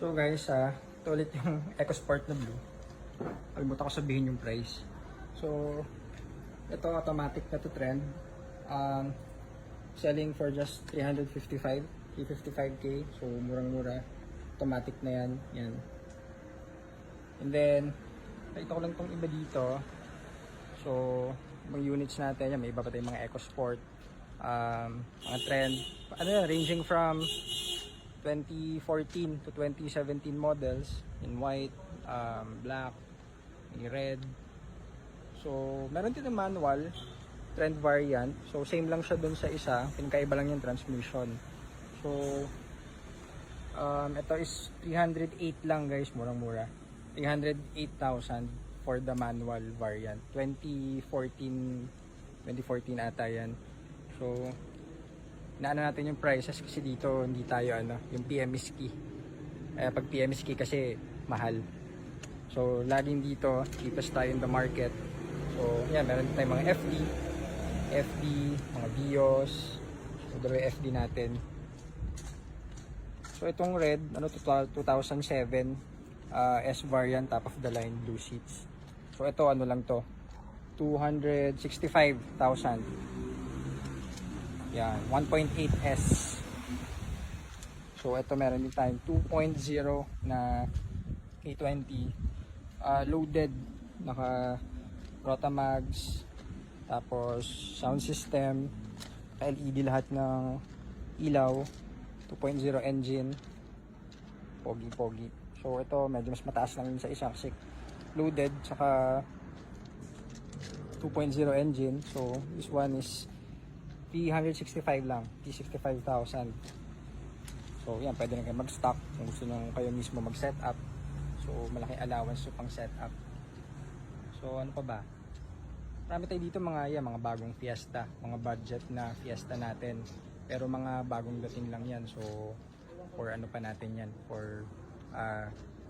So guys, ito ulit yung EcoSport na blue. Kalimutan ko sabihin yung price. So, ito automatic na to trend. Selling for just 355k. So, murang-mura. Automatic na yan. Yan. And then, ito ko lang itong iba dito. So, mga units natin, yan, may iba pa tayong mga EcoSport. Mga trend. Ano yan, ranging from 2014 to 2017 models in white, black, in red. So, meron din ng manual, trend variant. So, same lang siya dun sa isa. Pinakaiba lang yung transmission. So, ito is 308 lang guys, murang-mura. 308,000 for the manual variant. 2014 ata yan. So, naano natin yung prices kasi dito hindi tayo yung PMS key. Pag PMS key kasi mahal. So, laging dito, cheapest tayo in the market. So, yan, meron tayong mga FD, mga BIOS. So, dalawa FD natin. So, itong red, 2007 S variant, top of the line, blue seats. So, ito lang to, 265,000. Yan, 1.8S. So, ito meron din tayong 2.0 na A20. Loaded, naka Rotamax, tapos sound system, LED lahat ng ilaw, 2.0 engine, pogi. So, ito medyo mas mataas lang yun sa isa kasi loaded, saka 2.0 engine. So, this one is 365 lang, 365,000. So, yan, pwede na kayo mag-stock kung gusto nyo kayo mismo mag-setup. So, malaking allowance so pang setup. So, ano pa ba? Marami tayo dito mga bagong Fiesta, mga budget na Fiesta natin. Pero mga bagong dating lang yan. So, for ano pa natin yan? For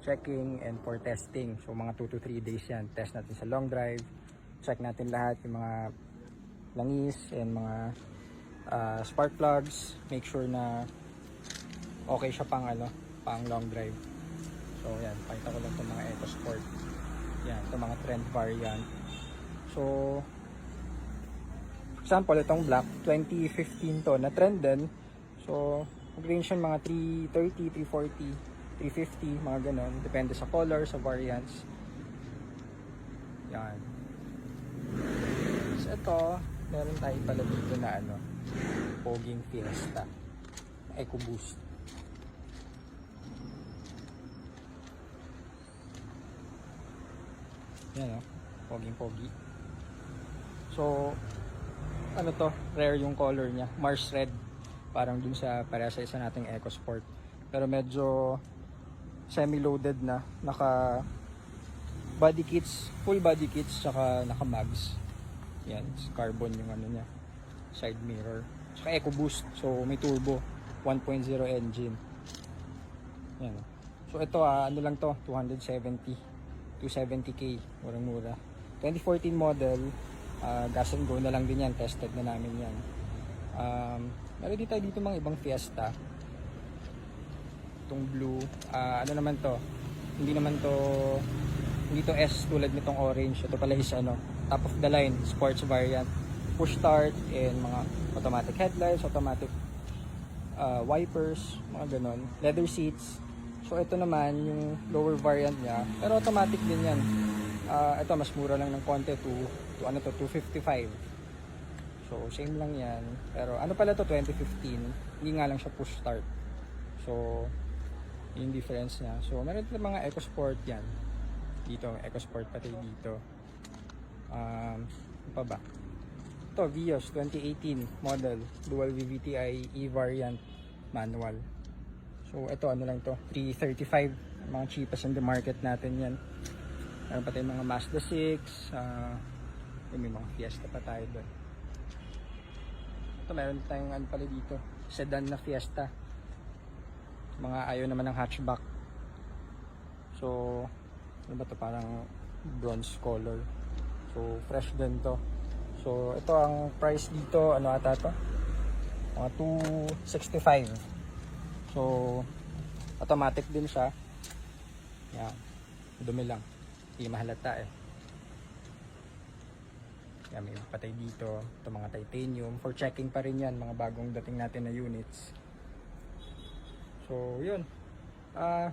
checking and for testing. So, mga 2 to 3 days yan. Test natin sa long drive. Check natin lahat yung mga langis and mga spark plugs. Make sure na okay siya pang long drive. So yan, pakita ko lang itong mga EcoSport. Yan, itong mga trend variant. So, for example, itong black, 2015 to, na trend din. So, mag-range yun mga 330, 340, 350, mga ganon. Depende sa color, sa variants. Yan. So, ito, meron tayo pala dito na Poging Fiesta, EcoBoost. Yan Poging-pogi. So, to, rare yung color niya, Mars Red. Parang dun sa, para sa isa nating EcoSport. Pero medyo semi-loaded na, naka body kits, full body kits, saka naka mags. Yan, carbon yung niya, side mirror. Saka EcoBoost, so may turbo, 1.0 engine. Yan. So ito lang to, 270k, murang-mura. 2014 model, gas and go na lang din yan, tested na namin yan. Meron din tayo dito mga ibang Fiesta. Itong blue, naman to, hindi to S tulad nitong orange. Ito pala is top of the line, sports variant, push start, and mga automatic headlights, automatic wipers, mga ganon, leather seats. So ito naman yung lower variant niya, pero automatic din yan. Ito mas mura lang ng konti, 255. So same lang yan, pero pala to, 2015, hindi nga lang siya push start. So yung difference niya. So meron din mga EcoSport yan dito, EcoSport pati dito. Ano pa ba? Ito, Vios 2018 model, dual VVTi E variant manual. So ito lang to, 335, mga cheapest in the market natin yan. Meron pa tayong mga Mazda 6, may mga Fiesta pa tayo doon. Ito, meron tayong pala dito, sedan na Fiesta. Mga ayaw naman ng hatchback. So ano ba to, parang bronze color. So fresh din to. So ito ang price dito, ata to? Mga 265. So automatic din siya. Yan. Dumi lang. Hindi mahalata eh. Yan, may patay dito. Ito mga titanium. For checking pa rin yan, mga bagong dating natin na units. So, yun.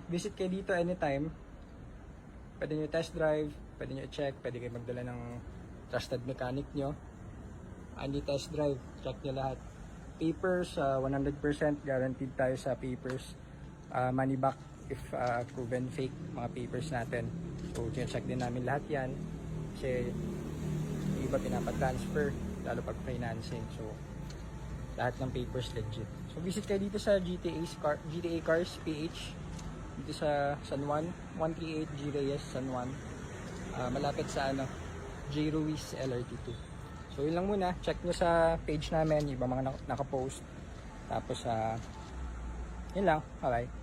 Visit kayo dito anytime. Pwede nyo test drive, pwede nyo i-check, pwede kayo magdala ng trusted mechanic nyo. Any test drive, check nyo lahat. Papers, 100% guaranteed tayo sa papers. Money back if proven fake mga papers natin. So, check din namin lahat yan. Kasi, yung iba pinapatransfer, lalo pag financing. So, lahat ng papers legit. So, visit kayo dito sa GTA Cars PH. Dito sa San Juan, 138 G. Reyes, San Juan. Malapit sa J. Ruiz LRT2. So, yun lang muna. Check nyo sa page namin, yung iba mga nakapost. Tapos, yun lang. Bye-bye.